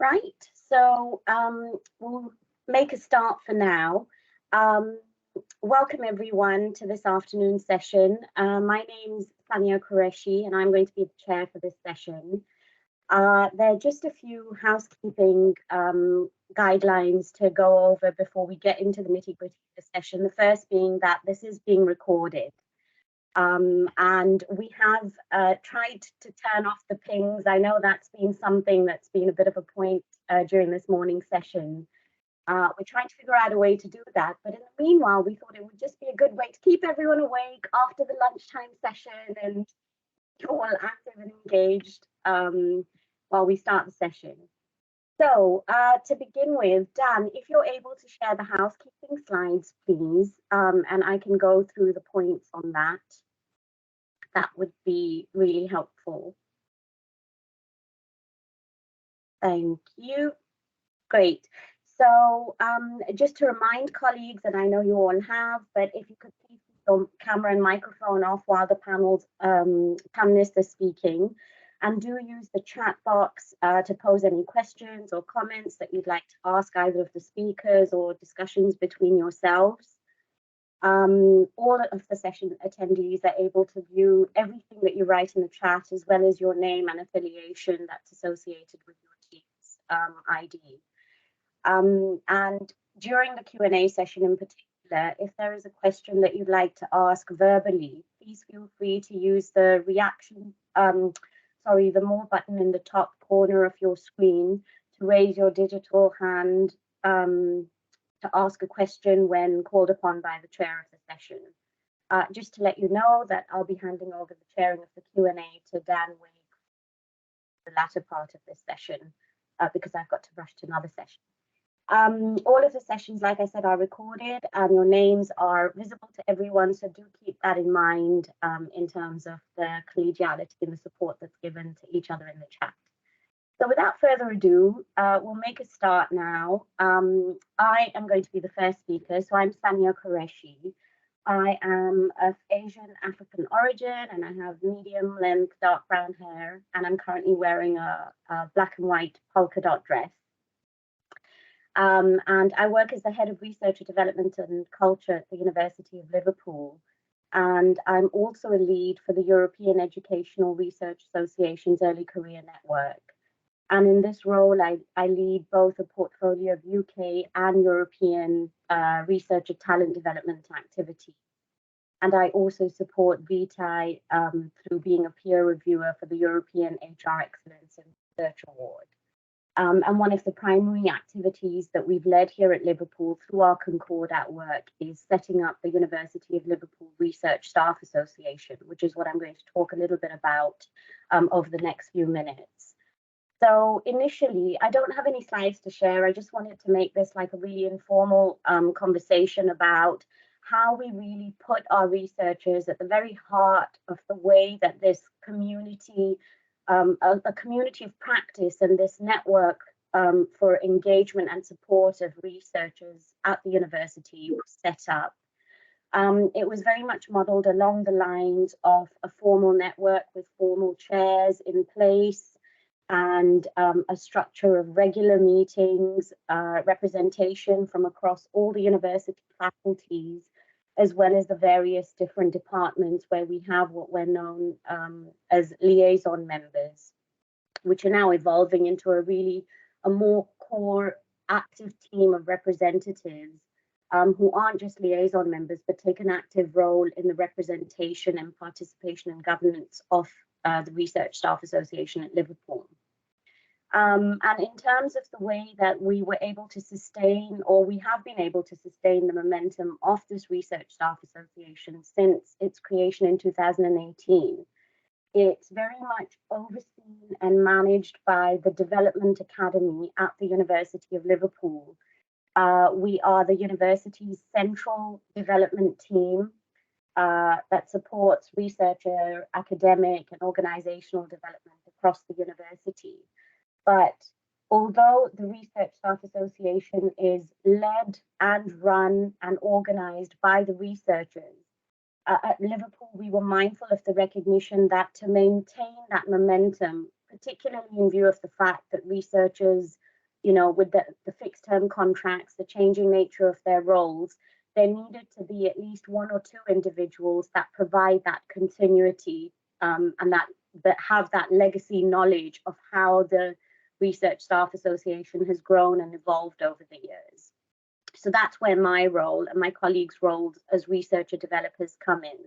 Right, so we'll make a start for now. Um, Welcome everyone to this afternoon session. My name's Sania Qureshi and I'm going to be the chair for this session. There are just a few housekeeping guidelines to go over before we get into the nitty-gritty of the session. The first being that this is being recorded. And we have tried to turn off the pings. I know that's been something that's been a bit of a point during this morning session. We're trying to figure out a way to do that. But in the meanwhile, we thought it would just be a good way to keep everyone awake after the lunchtime session and all active and engaged while we start the session. So to begin with, Dan, if you're able to share the housekeeping slides, please, and I can go through the points on that. That would be really helpful. Thank you. Great. So just to remind colleagues, and I know you all have, but if you could please keep your camera and microphone off while the panelists are speaking, and do use the chat box to pose any questions or comments that you'd like to ask either of the speakers or discussions between yourselves. All of the session attendees are able to view everything that you write in the chat, as well as your name and affiliation that's associated with your team's ID. And during the Q&A session in particular, if there is a question that you'd like to ask verbally, please feel free to use the the more button in the top corner of your screen to raise your digital hand to ask a question when called upon by the chair of the session. Just to let you know that I'll be handing over the chairing of the Q&A to Dan Wake for the latter part of this session because I've got to rush to another session. All of the sessions, like I said, are recorded and your names are visible to everyone, so do keep that in mind in terms of the collegiality and the support that's given to each other in the chat. So without further ado, we'll make a start now. I am going to be the first speaker, so I'm Sania Qureshi. I am of Asian African origin and I have medium length dark brown hair, and I'm currently wearing a black and white polka dot dress. And I work as the head of research and development and culture at the University of Liverpool. And I'm also a lead for the European Educational Research Association's Early Career Network. And in this role, I lead both a portfolio of UK and European research and talent development activities. And I also support VITAI through being a peer reviewer for the European HR Excellence and Research Award. And one of the primary activities that we've led here at Liverpool through our Concord at Work is setting up the University of Liverpool Research Staff Association, which is what I'm going to talk a little bit about over the next few minutes. So initially, I don't have any slides to share. I just wanted to make this like a really informal conversation about how we really put our researchers at the very heart of the way that this community, a community of practice and this network for engagement and support of researchers at the university was set up. It was very much modeled along the lines of a formal network with formal chairs in place, and a structure of regular meetings, representation from across all the university faculties, as well as the various different departments where we have what we're known as liaison members, which are now evolving into a more core active team of representatives who aren't just liaison members, but take an active role in the representation and participation and governance of the Research Staff Association at Liverpool. And in terms of the way that we were able to sustain, or we have been able to sustain the momentum of this Research Staff Association since its creation in 2018, it's very much overseen and managed by the Development Academy at the University of Liverpool. We are the university's central development team that supports researcher, academic, and organizational development across the university. But although the Research Staff Association is led and run and organized by the researchers, at Liverpool, we were mindful of the recognition that to maintain that momentum, particularly in view of the fact that researchers with the fixed term contracts, the changing nature of their roles, there needed to be at least one or two individuals that provide that continuity, and that have that legacy knowledge of how the Research Staff Association has grown and evolved over the years. So that's where my role and my colleagues' roles as researcher developers come in.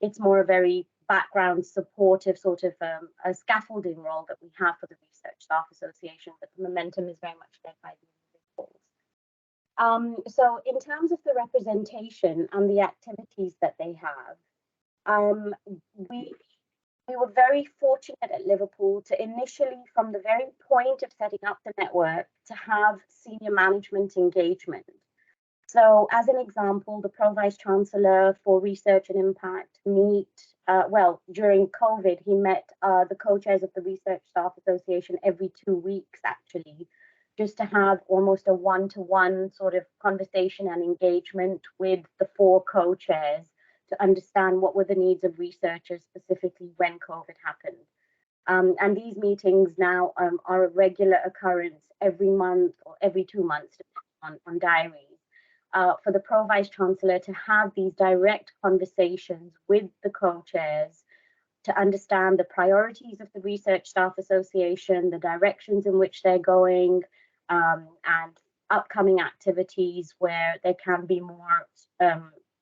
It's more a very background supportive sort of a scaffolding role that we have for the Research Staff Association, but the momentum is very much led by the individuals. So in terms of the representation and the activities that they have, we were very fortunate at Liverpool to initially, from the very point of setting up the network, to have senior management engagement. So as an example, the Pro-Vice Chancellor for Research and Impact during COVID, he met the co-chairs of the Research Staff Association every 2 weeks, actually, just to have almost a one-to-one sort of conversation and engagement with the 4 co-chairs to understand what were the needs of researchers specifically when COVID happened. And these meetings now are a regular occurrence every month or every 2 months, depending on diaries. For the Pro-Vice Chancellor to have these direct conversations with the co-chairs to understand the priorities of the Research Staff Association, the directions in which they're going, and upcoming activities where there can be more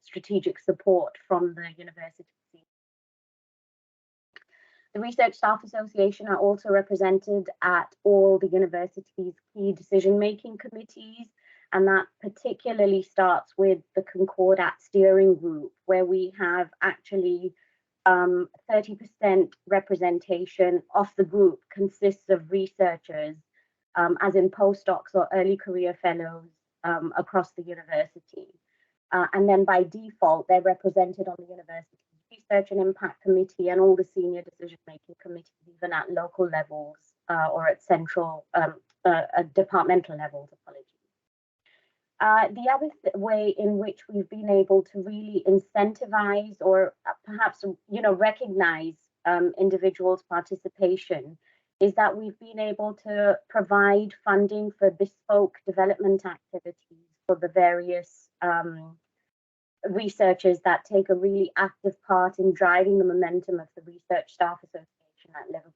strategic support from the university. The Research Staff Association are also represented at all the university's key decision-making committees, and that particularly starts with the Concordat Steering Group, where we have actually 30% representation of the group consists of researchers, as in postdocs or early career fellows across the university. And then by default, they're represented on the university's Research and Impact Committee and all the senior decision-making committees, even at local levels or at central, departmental levels, apologies. The other way in which we've been able to really incentivize or perhaps, recognize individuals' participation is that we've been able to provide funding for bespoke development activities for the various researchers that take a really active part in driving the momentum of the Research Staff Association at Liverpool.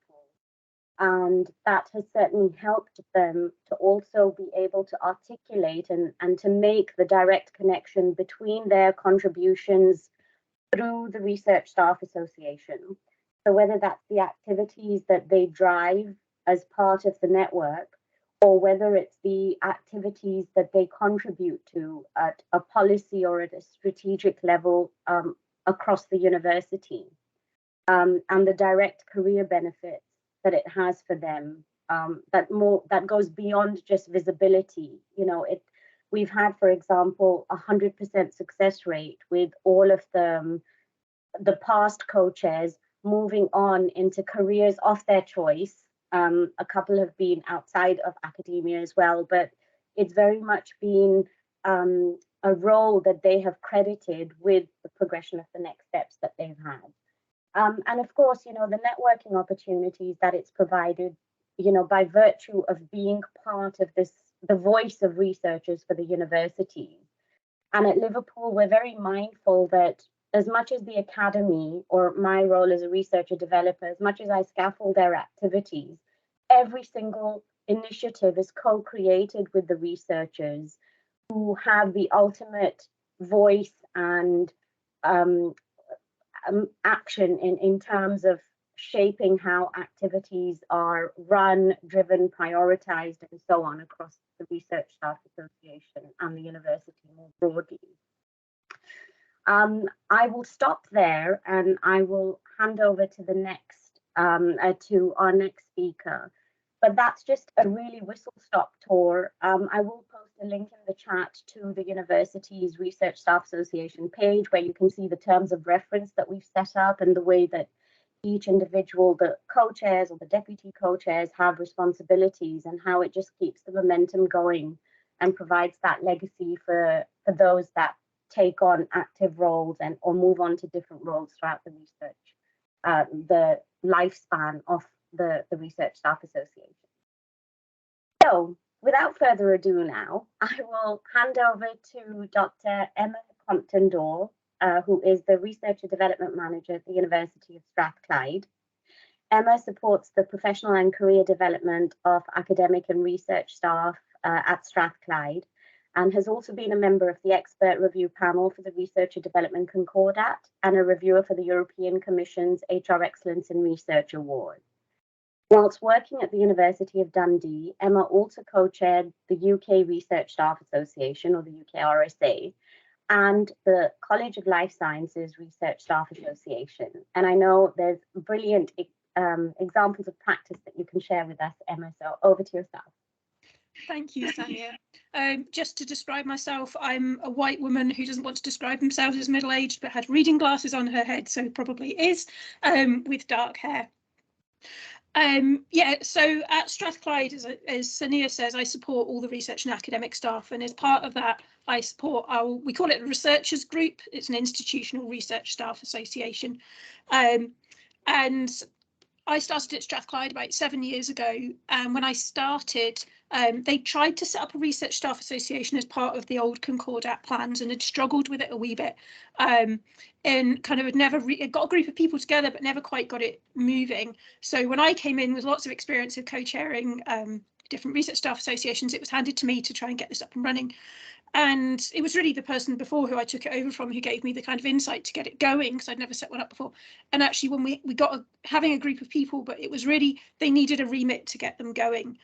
And that has certainly helped them to also be able to articulate and to make the direct connection between their contributions through the Research Staff Association. So whether that's the activities that they drive as part of the network, or whether it's the activities that they contribute to at a policy or at a strategic level across the university, and the direct career benefits that it has for them, that goes beyond just visibility. We've had, for example, 100% success rate with all of the past co-chairs moving on into careers of their choice. A couple have been outside of academia as well, but it's very much been a role that they have credited with the progression of the next steps that they've had. And of course, the networking opportunities that it's provided, by virtue of being part of this, the voice of researchers for the university. And at Liverpool, we're very mindful that as much as the academy or my role as a researcher developer, as much as I scaffold their activities, every single initiative is co-created with the researchers who have the ultimate voice and action in terms of shaping how activities are run, driven, prioritized, and so on across the Research Staff Association and the university more broadly. I will stop there and I will hand over to the next, to our next speaker. But that's just a really whistle-stop tour. I will post a link in the chat to the university's Research Staff Association page where you can see the terms of reference that we've set up and the way that each individual, the co-chairs or the deputy co-chairs, have responsibilities and how it just keeps the momentum going and provides that legacy for those that take on active roles and or move on to different roles throughout the research, the lifespan of the Research Staff Association. So without further ado now, I will hand over to Dr. Emma Compton-Dore, who is the Research and Development Manager at the University of Strathclyde. Emma supports the professional and career development of academic and research staff at Strathclyde, and has also been a member of the expert review panel for the Research and Development Concordat and a reviewer for the European Commission's HR Excellence in Research Award. Whilst working at the University of Dundee, Emma also co-chaired the UK Research Staff Association, or the UK RSA, and the College of Life Sciences Research Staff Association. And I know there's brilliant examples of practice that you can share with us, Emma, so over to yourself. Thank you, Sanya. Just to describe myself, I'm a white woman who doesn't want to describe themselves as middle-aged, but had reading glasses on her head, so probably is, with dark hair. Yeah, so at Strathclyde, as Sania says, I support all the research and academic staff, and as part of that, I support we call it a researchers group. It's an institutional research staff association. And I started at Strathclyde about 7 years ago, and when I started, they tried to set up a research staff association as part of the old Concordat plans and had struggled with it a wee bit, and kind of had never got a group of people together, but never quite got it moving. So when I came in with lots of experience of co-chairing different research staff associations, it was handed to me to try and get this up and running. And it was really the person before who I took it over from who gave me the kind of insight to get it going, because I'd never set one up before. And actually, when we got having a group of people, but it was really, they needed a remit to get them going.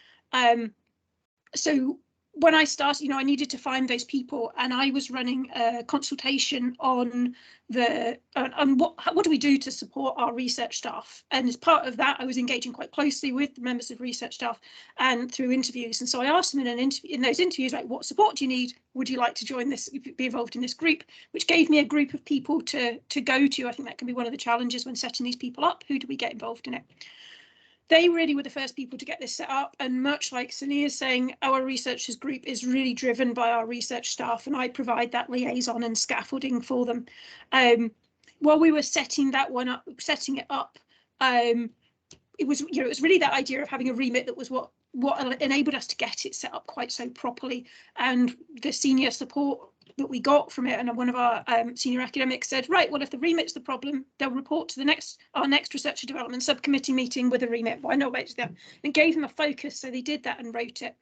So when I started, I needed to find those people, and I was running a consultation on what do we do to support our research staff. And as part of that, I was engaging quite closely with the members of research staff and through interviews. And so I asked them in those interviews, like, what support do you need? Would you like to join this, be involved in this group? Which gave me a group of people to go to. I think that can be one of the challenges when setting these people up. Who do we get involved in it? They really were the first people to get this set up, and much like Sania is saying, our researchers group is really driven by our research staff, and I provide that liaison and scaffolding for them. While we were setting it up, it was really that idea of having a remit that was what enabled us to get it set up quite so properly, and the senior support that we got from it. And one of our senior academics said, right, well, if the remit's the problem, they'll report to our next research and development subcommittee meeting with a remit. Well, I know about that, and gave them a focus, so they did that and wrote it.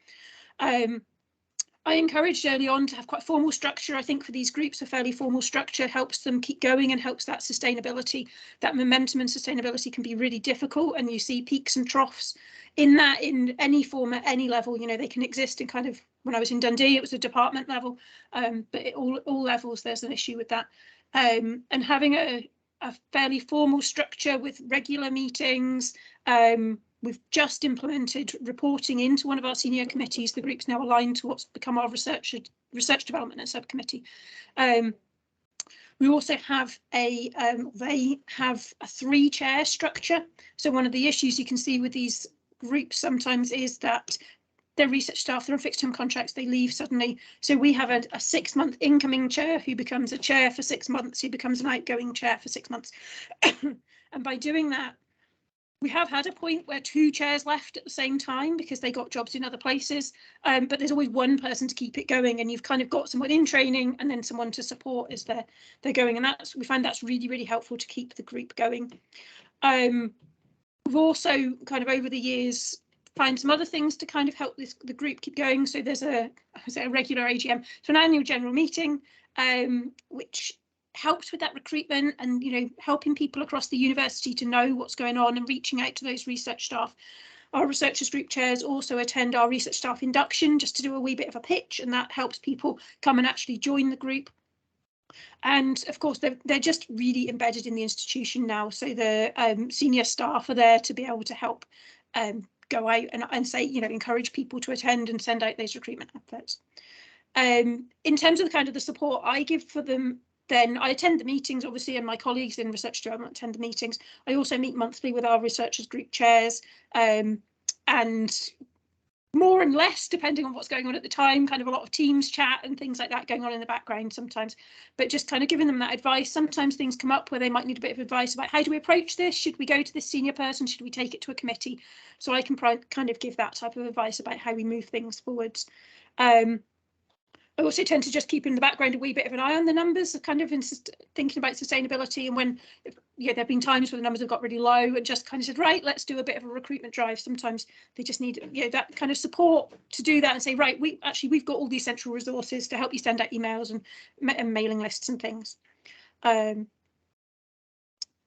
I encouraged early on to have quite formal structure. I think for these groups, a fairly formal structure helps them keep going and helps that sustainability, that momentum and sustainability can be really difficult. And you see peaks and troughs in that, in any form at any level. They can exist in kind of, when I was in Dundee, it was a department level, but at all levels, there's an issue with that. And having a fairly formal structure with regular meetings. We've just implemented reporting into one of our senior committees. The group's now aligned to what's become our research development and subcommittee. We also have they have a 3-chair structure. So one of the issues you can see with these groups sometimes is that they're research staff, they're on fixed term contracts, they leave suddenly. So we have a 6-month incoming chair who becomes a chair for 6 months, who becomes an outgoing chair for 6 months. And by doing that, we have had a point where 2 chairs left at the same time because they got jobs in other places, but there's always one person to keep it going, and you've kind of got someone in training and then someone to support as they're going, and we find that's really, really helpful to keep the group going. We've also kind of over the years find some other things to kind of help the group keep going. So there's a regular AGM, so an annual general meeting, which helps with that recruitment and helping people across the university to know what's going on and reaching out to those research staff. Our researchers group chairs also attend our research staff induction just to do a wee bit of a pitch, and that helps people come and actually join the group. And of course they're just really embedded in the institution now, so the senior staff are there to be able to help go out and say, encourage people to attend and send out those recruitment adverts. In terms of the kind of the support I give for them, then I attend the meetings, obviously, and my colleagues in research development attend the meetings. I also meet monthly with our researchers group chairs, and more and less depending on what's going on at the time, kind of a lot of Teams chat and things like that going on in the background sometimes, but just kind of giving them that advice. Sometimes things come up where they might need a bit of advice about how do we approach this? Should we go to this senior person? Should we take it to a committee? So I can kind of give that type of advice about how we move things forwards. I also tend to just keep in the background a wee bit of an eye on the numbers, kind of thinking about sustainability. And when, there have been times where the numbers have got really low and just kind of said, right, let's do a bit of a recruitment drive. Sometimes they just need, that kind of support to do that and say, right, we've got all these central resources to help you send out emails and mailing lists and things.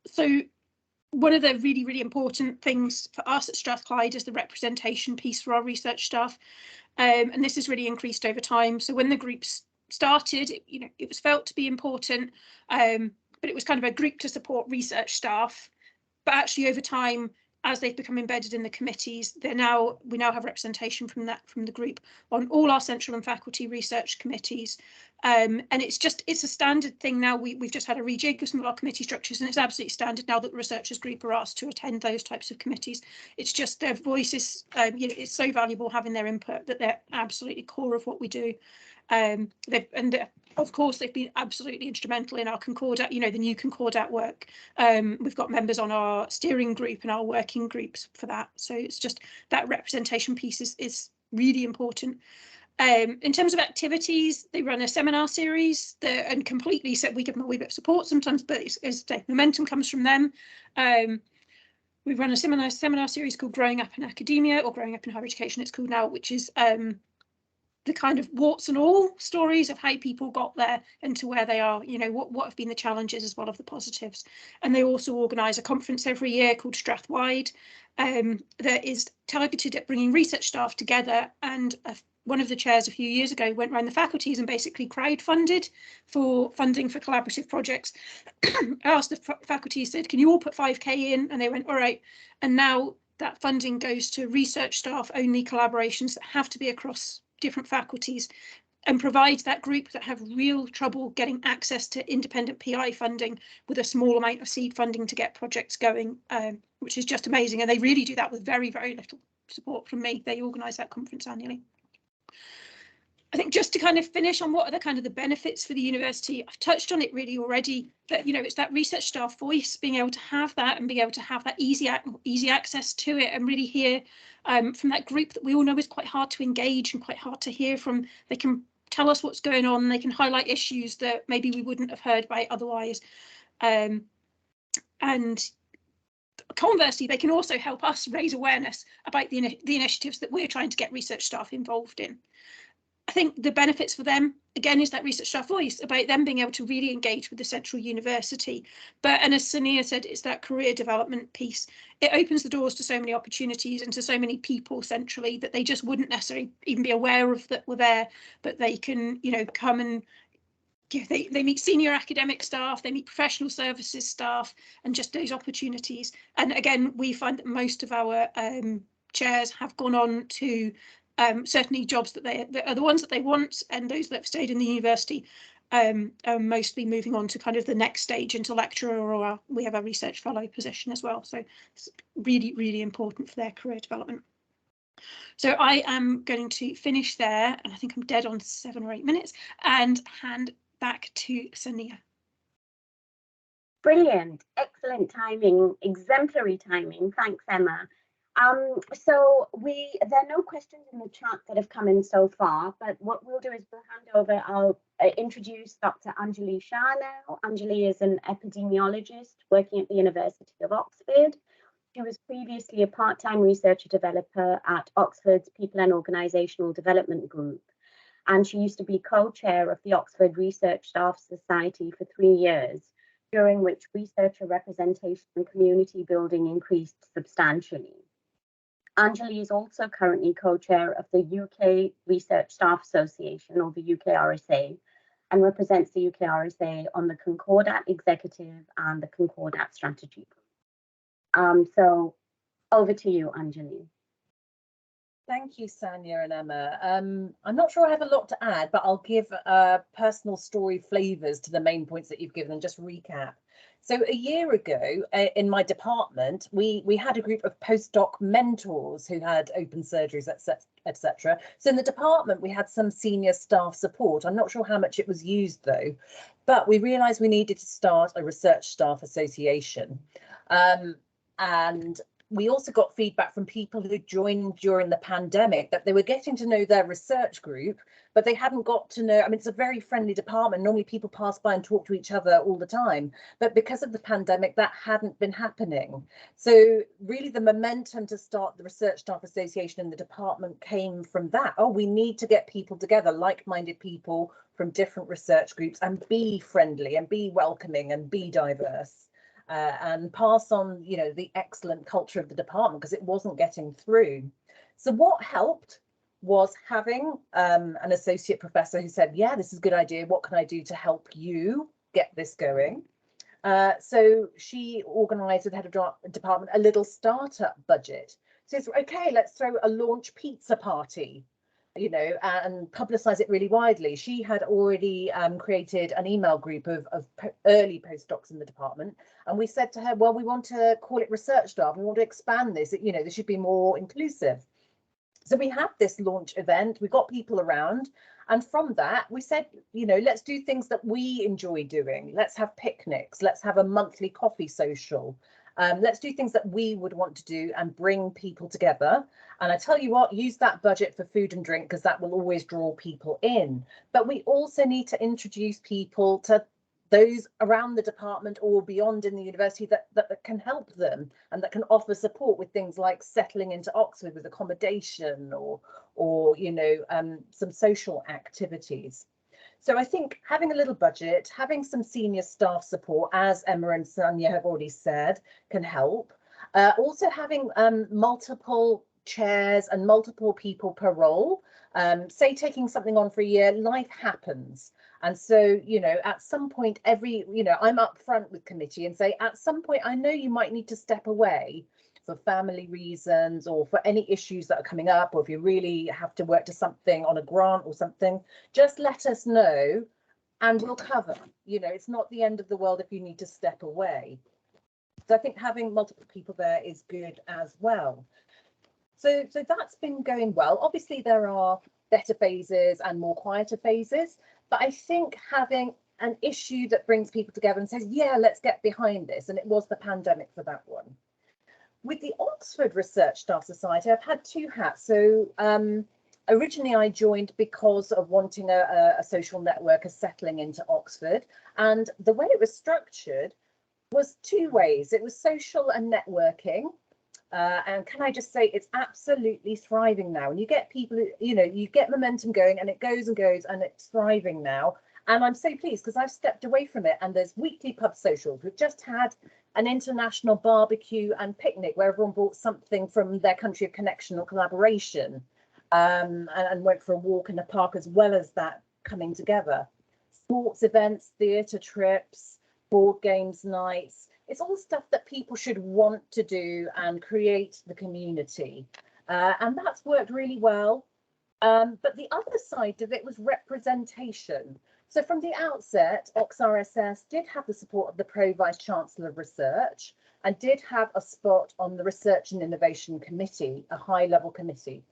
So one of the really, really important things for us at Strathclyde is the representation piece for our research staff. And this has really increased over time. So when the groups started, it was felt to be important, but it was kind of a group to support research staff. But actually over time, as they've become embedded in the committees, we now have representation from the group on all our central and faculty research committees. And it's a standard thing now. We've just had a rejig of some of our committee structures, and it's absolutely standard now that the researchers group are asked to attend those types of committees. It's just their voices, it's so valuable having their input that they're absolutely core of what we do. Of course, they've been absolutely instrumental in our Concordat, the new Concordat work. We've got members on our steering group and our working groups for that. So it's just that representation piece is really important. In terms of activities, they run a seminar series and completely we give them a wee bit of support sometimes, but momentum comes from them. We run a seminar series called Growing Up in Academia, or Growing Up in Higher Education it's called now, which is the kind of warts and all stories of how people got there and to where they are, what have been the challenges as well as the positives. And they also organise a conference every year called Strathwide that is targeted at bringing research staff together. And one of the chairs a few years ago went around the faculties and basically crowdfunded for funding for collaborative projects. I asked the faculty, said, can you all put 5k in? And they went, all right. And now that funding goes to research staff only collaborations that have to be across different faculties, and provides that group that have real trouble getting access to independent PI funding with a small amount of seed funding to get projects going, which is just amazing. And they really do that with very, very little support from me. They organise that conference annually. I think just to kind of finish on what are the kind of the benefits for the university, I've touched on it really already, but it's that research staff voice, being able to have that and being able to have that easy access to it and really hear from that group that we all know is quite hard to engage and quite hard to hear from. They can tell us what's going on, they can highlight issues that maybe we wouldn't have heard about otherwise. And conversely, they can also help us raise awareness about the initiatives that we're trying to get research staff involved in. I think the benefits for them, again, is that research staff voice, about them being able to really engage with the central university. And as Sonia said, it's that career development piece. It opens the doors to so many opportunities and to so many people centrally that they just wouldn't necessarily even be aware of that were there, but they can, come and they meet senior academic staff, they meet professional services staff, and just those opportunities. And again, we find that most of our chairs have gone on to certainly jobs that they are the ones that they want, and those that have stayed in the university are mostly moving on to kind of the next stage into lecturer, or we have a research fellow position as well. So it's really, really important for their career development. So I am going to finish there, and I think I'm dead on 7 or 8 minutes, and hand back to Sonia. Brilliant, excellent timing, exemplary timing. Thanks, Emma. So there are no questions in the chat that have come in so far, but what we'll do is we'll hand over, I'll introduce Dr. Anjali Shah now. Anjali is an epidemiologist working at the University of Oxford. She was previously a part-time researcher developer at Oxford's People and Organisational Development Group, and she used to be co-chair of the Oxford Research Staff Society for 3 years, during which researcher representation and community building increased substantially. Anjali is also currently co-chair of the UK Research Staff Association, or the UKRSA, and represents the UKRSA on the Concordat Executive and the Concordat Strategy Group. So over to you, Anjali. Thank you, Sonia and Emma. I'm not sure I have a lot to add, but I'll give personal story flavours to the main points that you've given and just recap. So a year ago in my department, we had a group of postdoc mentors who had open surgeries, etc. So in the department, we had some senior staff support. I'm not sure how much it was used though, but we realised we needed to start a research staff association. And we also got feedback from people who joined during the pandemic that they were getting to know their research group, but they hadn't got to know, I mean, it's a very friendly department. Normally people pass by and talk to each other all the time, but because of the pandemic, that hadn't been happening. So really the momentum to start the Research Staff Association in the department came from that. Oh, we need to get people together, like-minded people from different research groups, and be friendly and be welcoming and be diverse. And pass on, you know, the excellent culture of the department, because it wasn't getting through. So what helped was having an associate professor who said, yeah, this is a good idea. What can I do to help you get this going? So she organised with the head of department a little startup budget. So it's okay, let's throw a launch pizza party, you know, and publicize it really widely. She had already created an email group of early postdocs in the department. And we said to her, well, we want to call it research staff. We want to expand this, you know, this should be more inclusive. So we had this launch event, we got people around. And from that, we said, you know, let's do things that we enjoy doing. Let's have picnics. Let's have a monthly coffee social. Let's do things that we would want to do and bring people together. And I tell you what, use that budget for food and drink, because that will always draw people in. But we also need to introduce people to those around the department or beyond in the university that can help them and that can offer support with things like settling into Oxford with accommodation or you know, some social activities. So I think having a little budget, having some senior staff support, as Emma and Sonia have already said, can help. Also having multiple chairs and multiple people per role. Say taking something on for a year, life happens. And so, you know, at some point I'm up front with committee and say, at some point, I know you might need to step away for family reasons or for any issues that are coming up, or if you really have to work to something on a grant or something, just let us know and we'll cover. You know, it's not the end of the world if you need to step away. So I think having multiple people there is good as well. So that's been going well. Obviously, there are better phases and more quieter phases, but I think having an issue that brings people together and says, yeah, let's get behind this. And it was the pandemic for that one. With the Oxford Research Staff Society, I've had two hats. So originally I joined because of wanting a social network, as settling into Oxford. And the way it was structured was two ways. It was social and networking. And can I just say, it's absolutely thriving now. And you get people, you know, you get momentum going and it goes and goes and it's thriving now. And I'm so pleased because I've stepped away from it and there's weekly pub socials. We've just had an international barbecue and picnic where everyone brought something from their country of connection or collaboration and went for a walk in the park, as well as that coming together. Sports events, theatre trips, board games nights. It's all stuff that people should want to do and create the community. And that's worked really well. But the other side of it was representation. So from the outset, OxRSS did have the support of the Pro Vice Chancellor of Research and did have a spot on the Research and Innovation Committee, a high-level committee.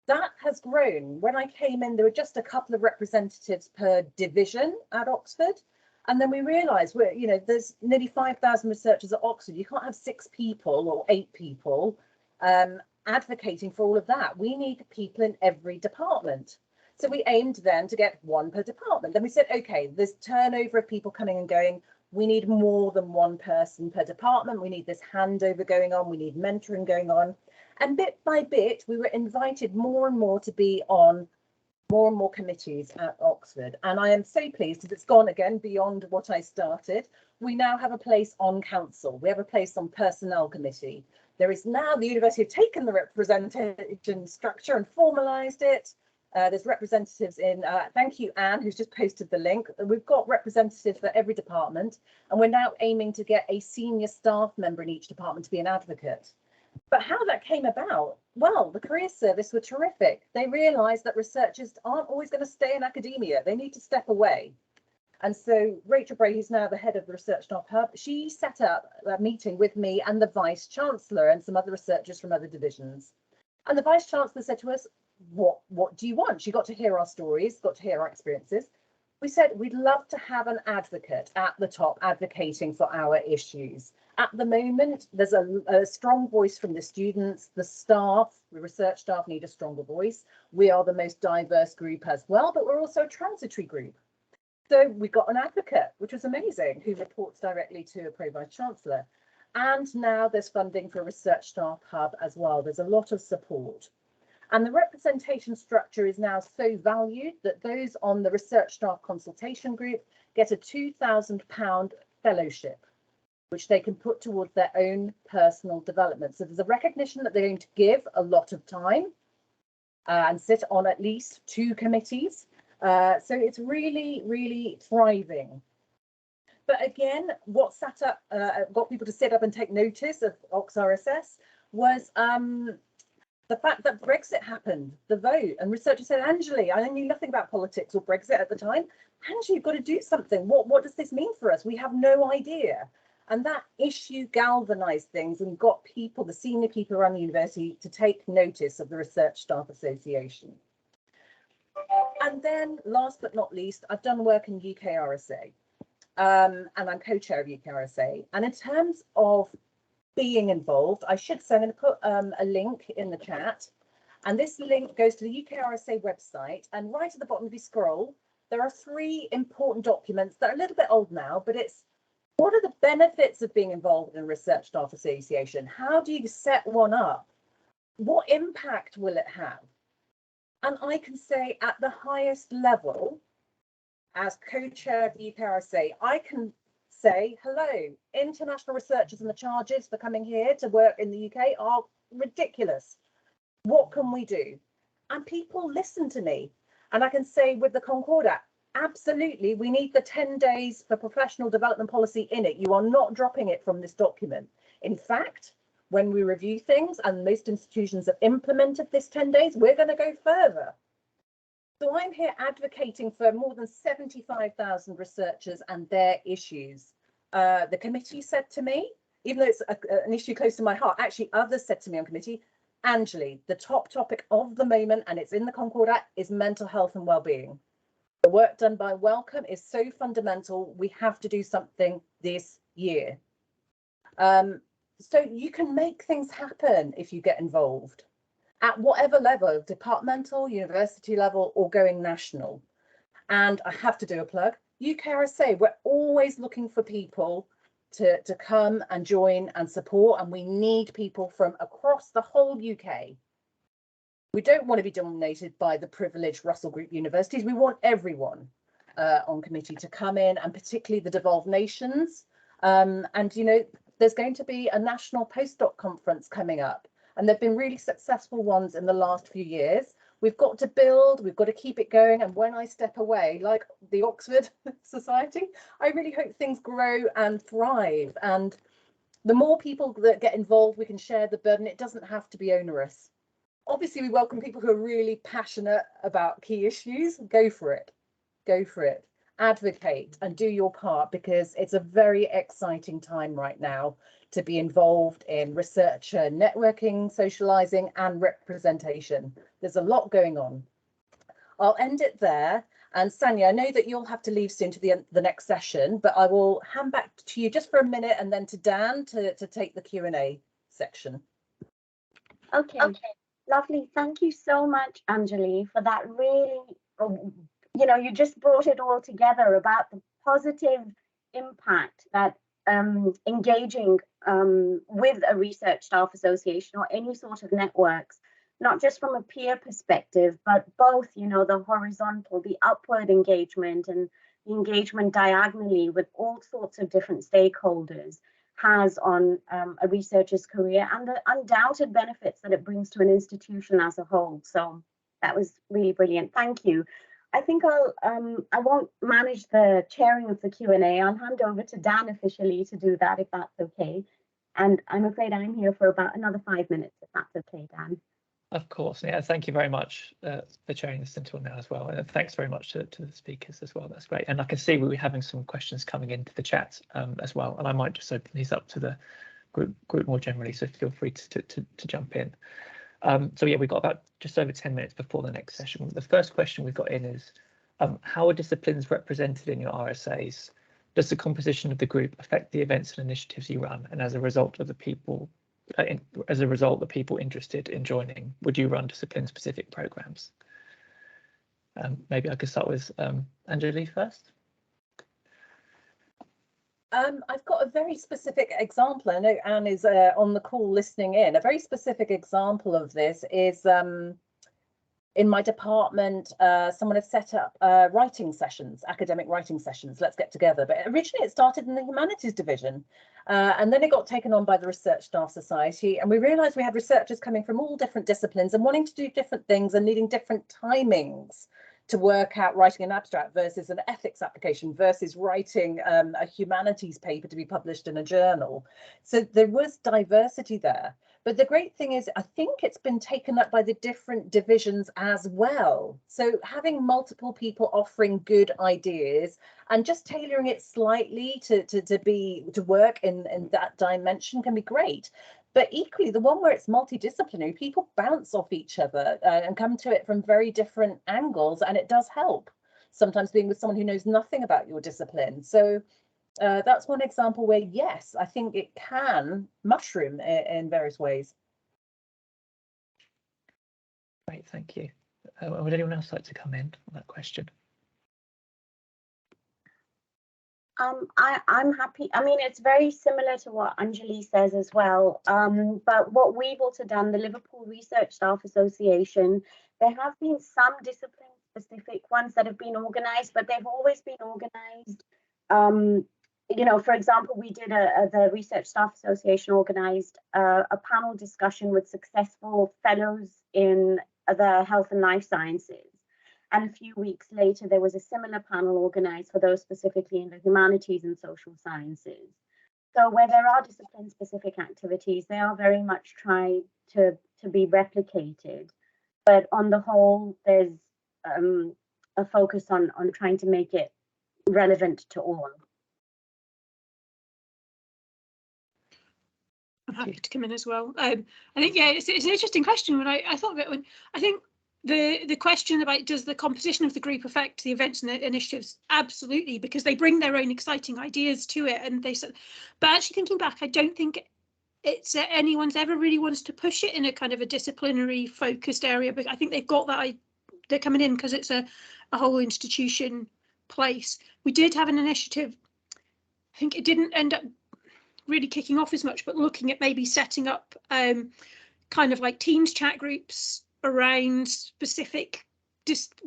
That has grown. When I came in, there were just a couple of representatives per division at Oxford. And then we realised, you know, there's nearly 5,000 researchers at Oxford. You can't have 6 people or 8 people advocating for all of that. We need people in every department. So we aimed then to get 1 per department. Then we said, OK, there's turnover of people coming and going. We need more than 1 person per department. We need this handover going on. We need mentoring going on. And bit by bit, we were invited more and more to be on more and more committees at Oxford. And I am so pleased that it's gone again beyond what I started. We now have a place on council. We have a place on personnel committee. There is now, the university have taken the representation structure and formalised it. There's representatives in, thank you, Anne, who's just posted the link. We've got representatives for every department, and we're now aiming to get a senior staff member in each department to be an advocate. But how that came about? Well, the Career Service were terrific. They realised that researchers aren't always going to stay in academia. They need to step away. And so Rachel Bray, who's now the head of the Research Staff Hub, she set up a meeting with me and the Vice Chancellor and some other researchers from other divisions. And the Vice Chancellor said to us, what do you want? She got to hear our stories, got to hear our experiences. We said, we'd love to have an advocate at the top advocating for our issues. At the moment, there's a strong voice from the students, the staff, the research staff need a stronger voice. We are the most diverse group as well, but we're also a transitory group. So we got an advocate, which was amazing, who reports directly to a Pro-Vice Chancellor. And now there's funding for a Research Staff Hub as well. There's a lot of support. And the representation structure is now so valued that those on the Research Staff Consultation Group get a £2,000 fellowship, which they can put towards their own personal development. So there's a recognition that they're going to give a lot of time and sit on at least 2 committees. So it's really, really thriving. But again, what got people to sit up and take notice of OxRSS was the fact that Brexit happened, the vote, and researchers said, Anjali, I knew nothing about politics or Brexit at the time. Anjali, you've got to do something. What does this mean for us? We have no idea. And that issue galvanized things and got people, the senior people around the university, to take notice of the Research Staff Association. And then last but not least, I've done work in UKRSA and I'm co-chair of UKRSA. And in terms of being involved, I should say, I'm going to put a link in the chat. And this link goes to the UKRSA website. And right at the bottom, if you scroll, there are 3 important documents that are a little bit old now, but it's what are the benefits of being involved in a Research Staff Association? How do you set one up? What impact will it have? And I can say at the highest level, as co-chair of the UKRSA, I can say, hello, international researchers and the charges for coming here to work in the UK are ridiculous. What can we do? And people listen to me. And I can say with the Concordat, absolutely, we need the 10 days for professional development policy in it. You are not dropping it from this document. In fact, when we review things, and most institutions have implemented this 10 days, we're going to go further. So I'm here advocating for more than 75,000 researchers and their issues. The committee said to me, even though it's an issue close to my heart, actually others said to me on committee, Anjali, the top topic of the moment, and it's in the Concordat, is mental health and well-being. The work done by Wellcome is so fundamental, we have to do something this year. So you can make things happen if you get involved at whatever level, departmental, university level, or going national. And I have to do a plug. UKRSA, we're always looking for people to come and join and support, and we need people from across the whole UK. We don't want to be dominated by the privileged Russell Group universities. We want everyone on committee to come in, and particularly the devolved nations. And, you know, there's going to be a national postdoc conference coming up, and there've been really successful ones in the last few years. We've got to build, we've got to keep it going. And when I step away, like the Oxford Society, I really hope things grow and thrive. And the more people that get involved, we can share the burden. It doesn't have to be onerous. Obviously, we welcome people who are really passionate about key issues. Go for it. Go for it. Advocate and do your part, because it's a very exciting time right now to be involved in research, networking, socializing and representation. There's a lot going on. I'll end it there. And Sanya, I know that you'll have to leave soon to the next session, but I will hand back to you just for a minute and then to Dan to take the Q&A section. Okay, lovely. Thank you so much, Anjali, for that really, you know, you just brought it all together about the positive impact that engaging with a Research Staff Association or any sort of networks, not just from a peer perspective, but both, you know, the horizontal, the upward engagement and the engagement diagonally with all sorts of different stakeholders has on a researcher's career, and the undoubted benefits that it brings to an institution as a whole. So that was really brilliant. Thank you. I think I won't manage the chairing of the Q&A. I'll hand over to Dan officially to do that, if that's okay. And I'm afraid I'm here for about another 5 minutes, if that's okay, Dan. Of course, yeah. Thank you very much for chairing this until now as well, and thanks very much to the speakers as well. That's great. And I can see we're having some questions coming into the chat as well, and I might just open these up to the group more generally. So feel free to jump in. So yeah, we've got about just over 10 minutes before the next session. The first question we've got in is, how are disciplines represented in your RSAs? Does the composition of the group affect the events and initiatives you run? And as a result of the people, the people interested in joining, would you run discipline-specific programs? Maybe I could start with Anjali first. I've got a very specific example. I know Anne is on the call listening in. A very specific example of this is in my department, someone had set up writing sessions, academic writing sessions. Let's get together. But originally it started in the humanities division, and then it got taken on by the Research Staff Society. And we realised we had researchers coming from all different disciplines and wanting to do different things and needing different timings to work out writing an abstract versus an ethics application versus writing a humanities paper to be published in a journal. So there was diversity there. But the great thing is, I think it's been taken up by the different divisions as well. So having multiple people offering good ideas and just tailoring it slightly to work in that dimension can be great. But equally, the one where it's multidisciplinary, people bounce off each other and come to it from very different angles, and it does help. Sometimes being with someone who knows nothing about your discipline. So that's one example where, yes, I think it can mushroom in various ways. Great, thank you. Would anyone else like to come in on that question? I'm happy. I mean, it's very similar to what Anjali says as well. But what we've also done, the Liverpool Research Staff Association, there have been some discipline-specific ones that have been organised, but they've always been organised. You know, for example, we did the Research Staff Association organised a panel discussion with successful fellows in the health and life sciences. And a few weeks later, there was a similar panel organised for those specifically in the humanities and social sciences. So where there are discipline-specific activities, they are very much tried to be replicated. But on the whole, there's a focus on trying to make it relevant to all. I'm happy to come in as well. I think, yeah, it's an interesting question. When I thought of it, when I think the question about does the composition of the group affect the events and the initiatives? Absolutely, because they bring their own exciting ideas to it. And but actually thinking back, I don't think it's anyone's ever really wants to push it in a kind of a disciplinary focused area. But I think they've got that they're coming in because it's a whole institution place. We did have an initiative. I think it didn't end up really kicking off as much, but looking at maybe setting up kind of like Teams chat groups around specific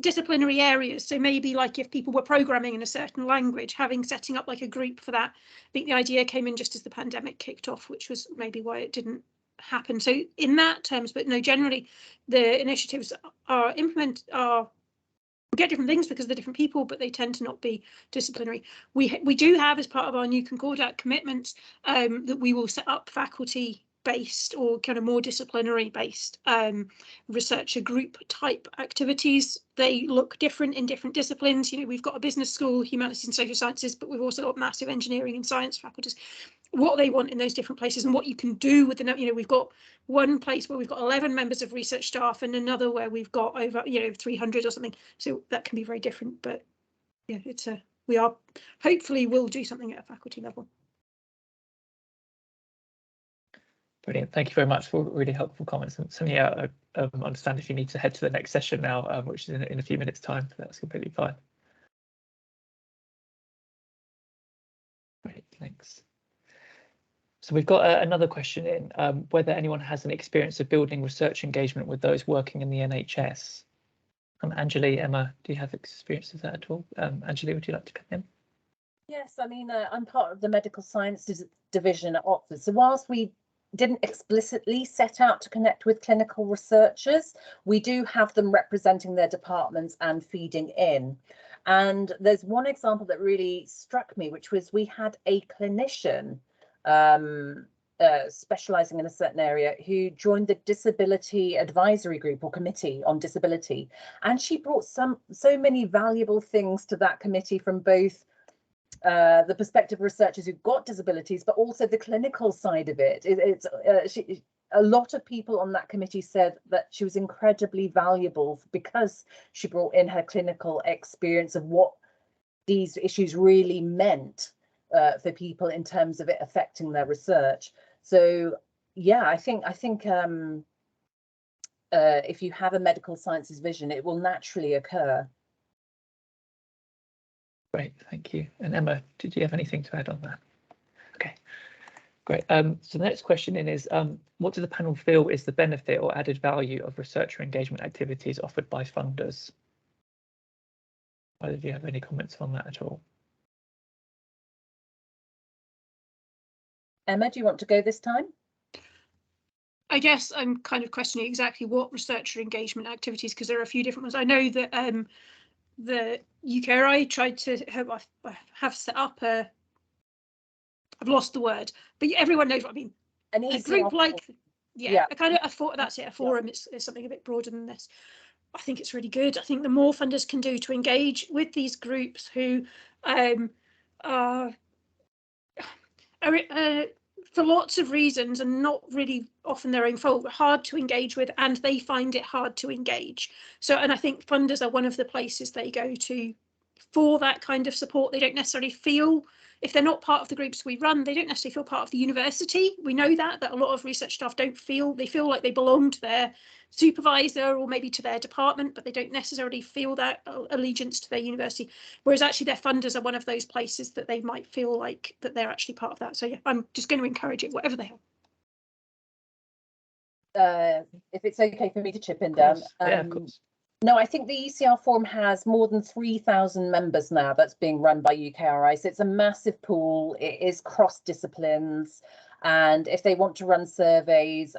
disciplinary areas. So maybe like if people were programming in a certain language, setting up like a group for that. I think the idea came in just as the pandemic kicked off, which was maybe why it didn't happen. So in that terms, but no, generally the initiatives get different things because they're different people, but they tend to not be disciplinary. We do have, as part of our new Concordat commitments, that we will set up faculty based or kind of more disciplinary based researcher group type activities. They look different in different disciplines. You know, we've got a business school, humanities and social sciences, but we've also got massive engineering and science faculties. What they want in those different places and what you can do with the, you know, we've got one place where we've got 11 members of research staff and another where we've got over, you know, 300 or something. So that can be very different, but yeah, we are hopefully will do something at a faculty level. Brilliant. Thank you very much for really helpful comments. And so, yeah, I understand if you need to head to the next session now, which is in a few minutes' time, that's completely fine. Great, thanks. So we've got another question in, whether anyone has an experience of building research engagement with those working in the NHS. Anjali, Emma, do you have experience of that at all? Anjali, would you like to come in? Yes, I mean, I'm part of the medical sciences division at Oxford. So whilst we didn't explicitly set out to connect with clinical researchers, we do have them representing their departments and feeding in. And there's one example that really struck me, which was we had a clinician specialising in a certain area, who joined the Disability Advisory Group or Committee on Disability, and she brought so many valuable things to that committee from both the perspective of researchers who've got disabilities, but also the clinical side of it. A lot of people on that committee said that she was incredibly valuable because she brought in her clinical experience of what these issues really meant for people in terms of it affecting their research. So yeah, I think if you have a medical sciences vision, it will naturally occur. Great, thank you. And Emma, did you have anything to add on that? Okay, great. So the next question is, what does the panel feel is the benefit or added value of researcher engagement activities offered by funders? Either of you have any comments on that at all? Emma, do you want to go this time? I guess I'm kind of questioning exactly what researcher engagement activities, because there are a few different ones. I know that the UKRI tried to have set up a, I've lost the word, but everyone knows what I mean. A group like, yeah, a kind of, that's it, a forum. It's something a bit broader than this. I think it's really good. I think the more funders can do to engage with these groups who are for lots of reasons and not really often their own fault, hard to engage with, and they find it hard to engage. So, and I think funders are one of the places they go to for that kind of support. They don't necessarily feel, if they're not part of the groups we run, they don't necessarily feel part of the university. We know that a lot of research staff don't feel, they feel like they belong to their supervisor or maybe to their department, but they don't necessarily feel that allegiance to their university. Whereas actually their funders are one of those places that they might feel like that they're actually part of that. So yeah, I'm just going to encourage it, whatever they have. If it's okay for me to chip in, Dan. Yeah, of course. No, I think the ECR Forum has more than 3,000 members now that's being run by UKRI. So it's a massive pool. It is cross disciplines. And if they want to run surveys,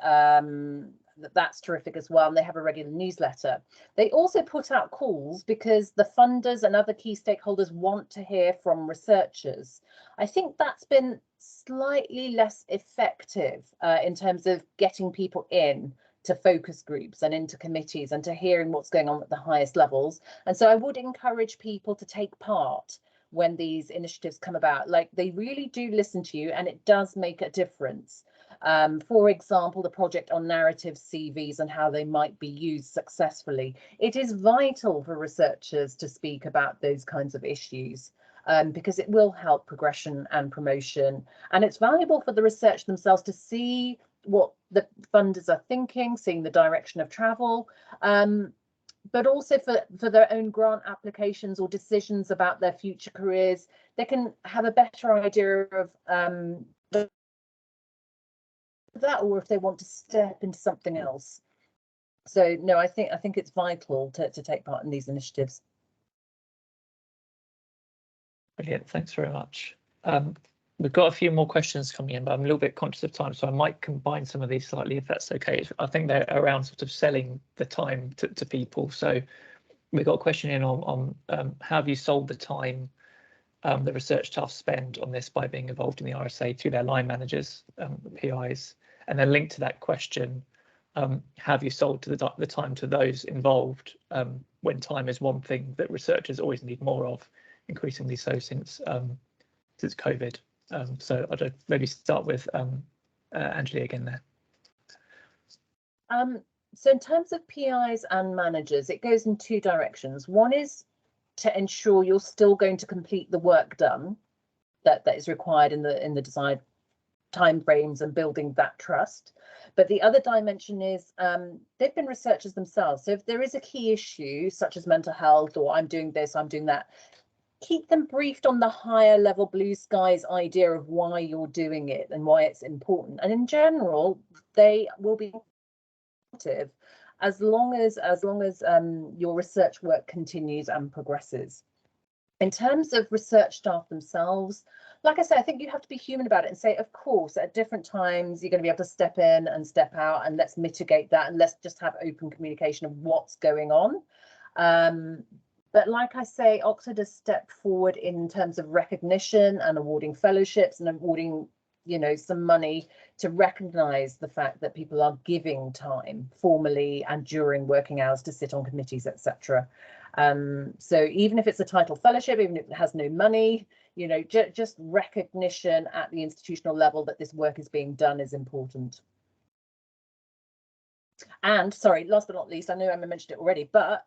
that's terrific as well. And they have a regular newsletter. They also put out calls because the funders and other key stakeholders want to hear from researchers. I think that's been slightly less effective in terms of getting people in to focus groups and into committees and to hearing what's going on at the highest levels. And so I would encourage people to take part when these initiatives come about. Like, they really do listen to you, and it does make a difference. For example, the project on narrative CVs and how they might be used successfully. It is vital for researchers to speak about those kinds of issues. Because it will help progression and promotion, and it's valuable for the research themselves to see what the funders are thinking, seeing the direction of travel, but also for their own grant applications or decisions about their future careers. They can have a better idea of that, or if they want to step into something else. So no, I think it's vital to take part in these initiatives. Brilliant, thanks very much. We've got a few more questions coming in, but I'm a little bit conscious of time, so I might combine some of these slightly, if that's okay. I think they're around sort of selling the time to people. So we've got a question in on how have you sold the time the research staff spend on this by being involved in the RSA through their line managers, the PIs, and then linked to that question, have you sold to the time to those involved when time is one thing that researchers always need more of, increasingly so since COVID. So I'd maybe start with Anjali again there. So in terms of PIs and managers, it goes in two directions. One is to ensure you're still going to complete the work done that is required in the desired timeframes and building that trust. But the other dimension is they've been researchers themselves. So if there is a key issue such as mental health, or I'm doing this, I'm doing that, keep them briefed on the higher level blue skies idea of why you're doing it and why it's important. And in general, they will be supportive as long as your research work continues and progresses. In terms of research staff themselves, like I said, I think you have to be human about it and say, of course, at different times, you're going to be able to step in and step out, and let's mitigate that, and let's just have open communication of what's going on. But like I say, Oxford has stepped forward in terms of recognition and awarding fellowships and awarding you know, some money to recognise the fact that people are giving time formally and during working hours to sit on committees, etc. So even if it's a title fellowship, even if it has no money, you know, just recognition at the institutional level that this work is being done is important. And sorry, last but not least, I know Emma mentioned it already, but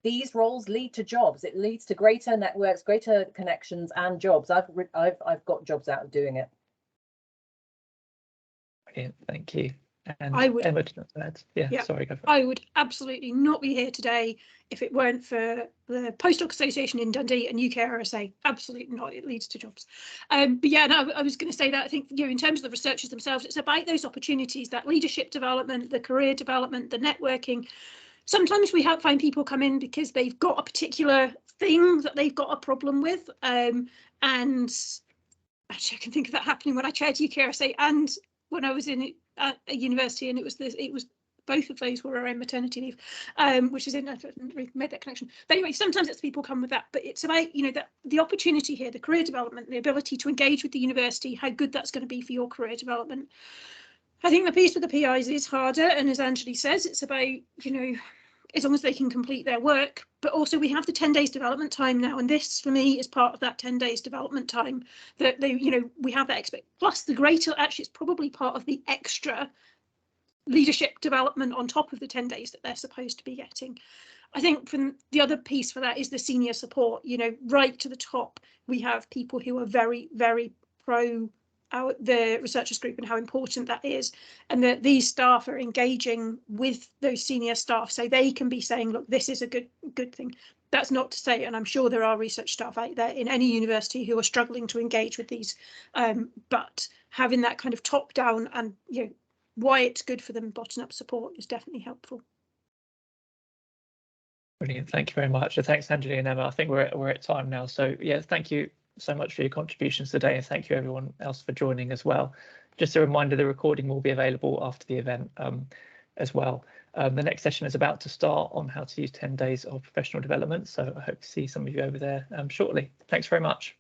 these roles lead to jobs. It leads to greater networks, greater connections and jobs. I've got jobs out of doing it. Brilliant, thank you. And I would- Emma, yeah, sorry, go for it. I would absolutely not be here today if it weren't for the Postdoc Association in Dundee and UK RSA. Absolutely not. It leads to jobs. But yeah, no, I was going to say that I think, you know, in terms of the researchers themselves, it's about those opportunities, that leadership development, the career development, the networking. Sometimes we find people come in because they've got a particular thing that they've got a problem with. And actually, I can think of that happening when I chaired UKRSA and when I was in at a university, and it was both of those were around maternity leave, which is I didn't really make that connection. But anyway, sometimes it's people come with that, but it's about, you know, that the opportunity here, the career development, the ability to engage with the university, how good that's going to be for your career development. I think the piece with the PIs is harder, and as Anjali says, it's about, you know, as long as they can complete their work, but also we have the 10 days development time now, and this for me is part of that 10 days development time that they, you know, we have that expect, plus the greater, actually it's probably part of the extra leadership development on top of the 10 days that they're supposed to be getting. I think from the other piece for that is the senior support, you know, right to the top, we have people who are very, very pro the researchers group and how important that is, and that these staff are engaging with those senior staff so they can be saying, look, this is a good thing. That's not to say, and I'm sure there are research staff out there in any university who are struggling to engage with these, but having that kind of top down and, you know, why it's good for them bottom up support is definitely helpful. Brilliant, thank you very much. Thanks, Anjali and Emma. I think we're at time now. So yeah, thank you so much for your contributions today, and thank you everyone else for joining as well. Just a reminder, the recording will be available after the event as well. The next session is about to start on how to use 10 days of professional development, so I hope to see some of you over there shortly. Thanks very much.